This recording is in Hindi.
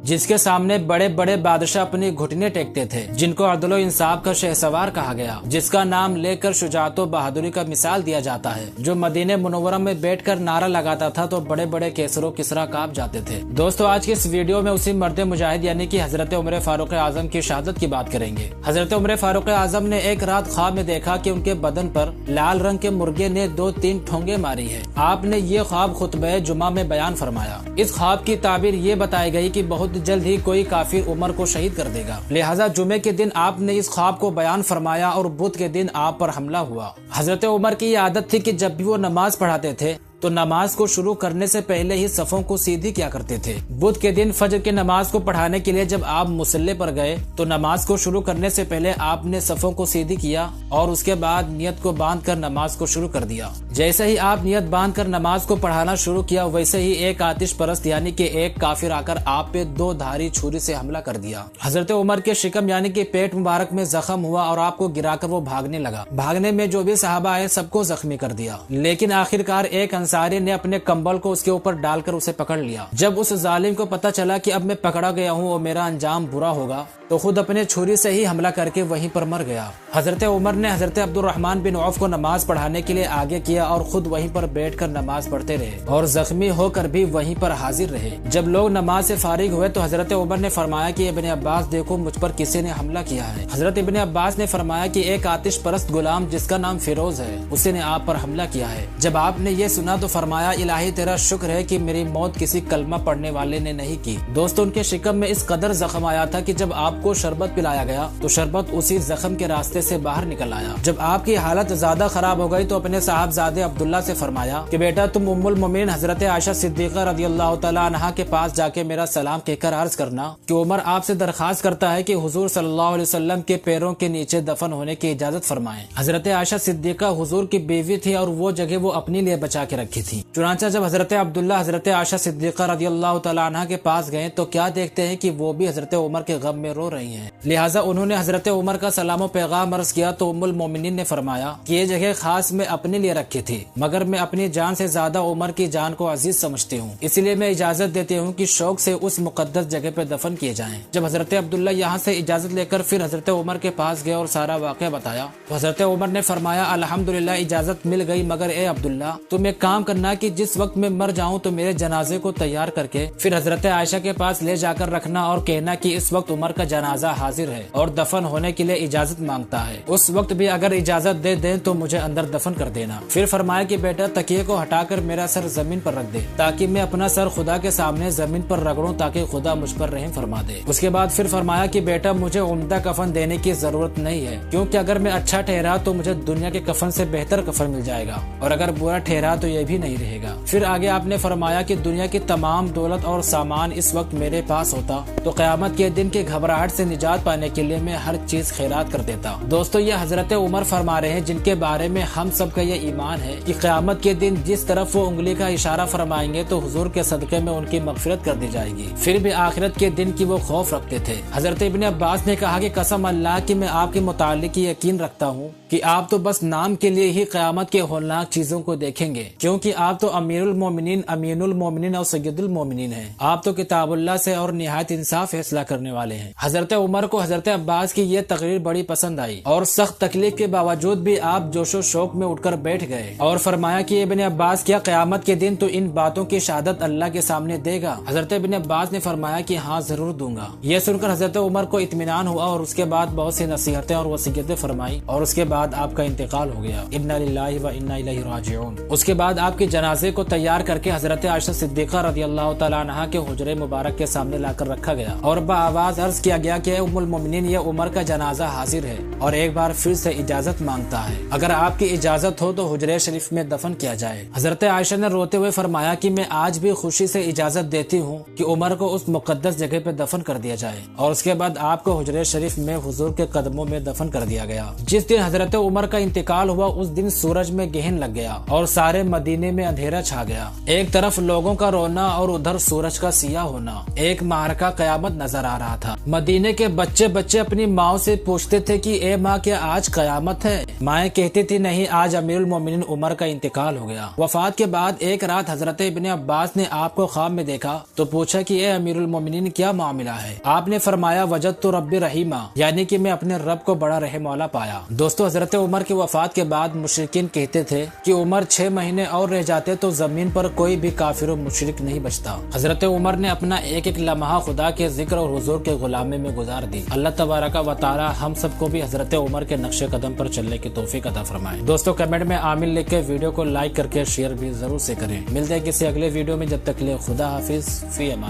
जिसके सामने बड़े बड़े बादशाह अपने घुटने टेकते थे, जिनको अदलो इंसाफ का शहसवार कहा गया, जिसका नाम लेकर शुजाअत व बहादुरी का मिसाल दिया जाता है, जो मदीने मुनव्वरा में बैठकर नारा लगाता था तो बड़े बड़े केसरो किसरा कांप जाते थे। दोस्तों, आज के इस वीडियो में उसी मर्द मुजाहिद यानी कि हजरत उमर फारूक आजम की शहादत की बात करेंगे। हजरत उमर फारूक आजम ने एक रात ख्वाब में देखा कि उनके बदन पर लाल रंग के मुर्गे ने 2-3 ठोंगे मारी है। आपने ये ख्वाब खुतबे जुमा में बयान फरमाया। इस ख्वाब की ताबीर ये बताई गई कि बहुत जल्द ही कोई काफिर उमर को शहीद कर देगा, लिहाजा जुमे के दिन आपने इस ख्वाब को बयान फरमाया और बुध के दिन आप पर हमला हुआ। हजरत उमर की आदत थी कि जब भी वो नमाज पढ़ाते थे तो नमाज को शुरू करने से पहले ही सफों को सीधी किया करते थे। बुध के दिन फजर की नमाज को पढ़ाने के लिए जब आप मुसल्ले पर गए तो नमाज को शुरू करने से पहले आपने सफों को सीधी किया और उसके बाद नियत को बांध कर नमाज को शुरू कर दिया। जैसे ही आप नियत बांध कर नमाज को पढ़ाना शुरू किया, वैसे ही एक आतिश परस्त यानी कि एक काफिर आकर आप पे 2 धारी छुरी से हमला कर दिया। हजरत उमर के शिकम यानी कि पेट मुबारक में जख्म हुआ और आपको गिराकर वो भागने लगा। भागने में जो भी सहाबा आए सबको जख्मी कर दिया, लेकिन आखिरकार एक अंसारी ने अपने कंबल को उसके ऊपर डालकर उसे पकड़ लिया। जब उस जालिम को पता चला कि अब मैं पकड़ा गया हूँ और मेरा अंजाम बुरा होगा, तो खुद अपने छुरी से ही हमला करके वहीं पर मर गया। हजरत उमर ने हजरत अब्दुर्रहमान बिन औफ को नमाज पढ़ाने के लिए आगे किया और खुद वहीं पर बैठकर नमाज पढ़ते रहे और जख्मी होकर भी वहीं पर हाजिर रहे। जब लोग नमाज से फारिग हुए तो हजरत उमर ने फरमाया कि इब्ने अब्बास देखो, मुझ पर किसी ने हमला किया है। हजरत इब्ने अब्बास ने फरमाया कि एक आतिश परस्त गुलाम जिसका नाम फिरोज है, उसी ने आप पर हमला किया है। जब आपने ये सुना तो फरमाया, इलाही तेरा शुक्र है कि मेरी मौत किसी कलमा पढ़ने वाले ने नहीं की। दोस्तों, उनके शिकम में इस कदर जख्म आया था कि जब आपको शरबत पिलाया गया तो शरबत उसी जख्म के रास्ते से बाहर निकल आया। जब आपकी हालत ज्यादा खराब हो गई तो अपने साहबजादे अब्दुल्ला से फरमाया कि बेटा, तुम उम्मुल मोमिन हजरत आयशा सिद्दीका रदियल्लाहु तआला अन्हा के पास जाके मेरा सलाम कहकर अर्ज करना कि उमर आपसे दरखास्त करता है कि हुजूर सल्लल्लाहु अलैहि वसल्लम के पैरों के नीचे दफन होने की इजाजत फरमाएं। हजरत आयशा सिद्दीका हुजूर की बीवी थी और वो जगह वो अपने लिए बचा के रखी थी। चुनांचा जब हजरत अब्दुल्ला हजरत आयशा सिद्दीका रदियल्लाहु तआला अन्हा के पास गए तो क्या देखते हैं कि वो भी हजरत उमर के गम में रो रही हैं। लिहाजा उन्होंने हजरत उमर का सलाम पैगाम अर्ज किया तो उम्मुल मोमिनीन ने फरमाया कि ये जगह खास मैं अपने लिए रखी थी, मगर मैं अपनी जान से ज्यादा उमर की जान को अजीज समझती हूँ, इसलिए मैं इजाजत देती हूँ कि शौक से उस मुकद्दस जगह पे दफन किए जाएं। जब हजरत अब्दुल्ला यहाँ से इजाजत लेकर फिर हजरत उमर के पास गए और सारा वाक़या बताया तो हजरत उमर ने फरमाया, अल्हम्दुलिल्लाह इजाजत मिल गई, मगर ए अब्दुल्ला तुम एक काम करना कि जिस वक्त मैं मर जाऊँ तो मेरे जनाजे को तैयार करके फिर हजरत आयशा के पास ले जाकर रखना और कहना कि इस वक्त उमर का जनाजा हाजिर है और दफन होने के लिए इजाजत मांगता है। उस वक्त भी अगर इजाजत दे दें तो मुझे अंदर दफन कर देना। फिर फरमाया कि बेटा, तकिए को हटाकर मेरा सर जमीन पर रख दे ताकि मैं अपना सर खुदा के सामने जमीन पर रगड़ूं ताकि खुदा मुझ पर रहम फरमा दे। उसके बाद फिर फरमाया कि बेटा, मुझे उम्दा कफन देने की जरूरत नहीं है, क्योंकि अगर मैं अच्छा ठहरा तो मुझे दुनिया के कफन से बेहतर कफन मिल जाएगा और अगर बुरा ठहरा तो ये भी नहीं रहेगा। फिर आगे आपने फरमाया कि दुनिया की तमाम दौलत और सामान इस वक्त मेरे पास होता तो क़यामत के दिन की घबराहट से निजात पाने के लिए मैं हर चीज खैरात कर देता। दोस्तों, ये हजरत उमर फरमा रहे हैं जिनके बारे में हम सब का ये ईमान है कि क़यामत के दिन जिस तरफ वो उंगली का इशारा फरमाएंगे तो हुजूर के सदक़े में उनकी मग़फ़िरत कर दी जाएगी। फिर भी आखिरत के दिन की वो खौफ रखते थे। हजरत इब्ने अब्बास ने कहा कि कसम अल्लाह की मैं आपके मुतालिक यकीन रखता हूँ कि आप तो बस नाम के लिए ही क़यामत के होलनाक चीजों को देखेंगे, क्योंकि आप तो अमीरुल मोमिनीन, अमीनुल मोमिनीन और सय्यदुल मोमिनीन हैं। आप तो किताबुल्लाह से और निहायत इंसाफ फैसला करने वाले हैं। हजरत उमर को हजरत अब्बास की ये तकरीर बड़ी पसंद आई और सख्त तकलीफ के बावजूद भी आप जोशो शौक में उठकर बैठ गए और फरमाया कि इब्ने अब्बास, क्या क़यामत के दिन तो इन बातों की शहादत अल्लाह के सामने देगा? हजरत इब्ने अब्बास ने फरमाया कि हाँ, जरूर दूंगा। ये सुनकर हजरत उमर को इत्मीनान हुआ और उसके बाद बहुत सी नसीहतें और वसीयतें फरमाई और उसके बाद आपका इंतकाल हो गया। इन्ना लिल्लाहि व इन्ना इलैहि राजिऊन। उसके बाद आपके जनाजे को तैयार करके हजरत आयशा सिद्दीका रदियल्लाहु तआला अन्हा के हुजरे मुबारक के सामने लाकर रखा गया और बाआवाज अर्ज किया गया कि उम्मुल मोमिनीन, ये उमर का जनाजा हाजिर है और एक बार फिर से इजाजत मांगता है। अगर आपकी इजाजत हो तो हुजरे शरीफ में दफन किया जाए। हजरत आयशा ने रोते हुए फरमाया कि मैं आज भी खुशी से इजाजत देती हूँ कि उमर को उस मुकद्दस जगह पे दफन कर दिया जाए और उसके बाद आपको हुजरे शरीफ में हुजूर के कदमों में दफन कर दिया गया। जिस दिन हजरत उमर का इंतकाल हुआ उस दिन सूरज में गहन लग गया और सारे मदीने में अंधेरा छा गया। एक तरफ लोगों का रोना और उधर सूरज का सिया होना, एक मारका क़यामत नजर आ रहा था। मदीने के बच्चे बच्चे अपनी माँ से पूछते थे कि ए माँ क्या आज कयामत है? माएँ कहती थी नहीं, आज अमीरुल मोमिनीन उमर का इंतकाल हो गया। वफात के बाद एक रात हजरत इब्ने अब्बास ने आपको ख्वाब में देखा तो पूछा कि ए अमीरुल मोमिनीन क्या मामला है? आपने फरमाया वजदतु रब्बी रहीमा, यानी कि मैं अपने रब को बड़ा रहम वाला पाया। दोस्तों, हजरत उमर की वफात के बाद मुशरिकीन कहते थे कि उमर 6 महीने और रह जाते तो जमीन पर कोई भी काफिर और मुशरिक नहीं बचता। हजरत उमर ने अपना एक एक लम्हा खुदा के जिक्र और हुजूर के गुलामी में गुजार दी। अल्लाह तबारक व तआला हम सबको भी हजरत उमर के नक्शे कदम पर चलने की तौफीक अता फरमाए। दोस्तों, कमेंट में आमीन लिख के वीडियो को लाइक करके शेयर भी जरूर से करें। मिलते हैं किसी अगले वीडियो में, जब तक के लिए खुदा हाफिज, फी अमान।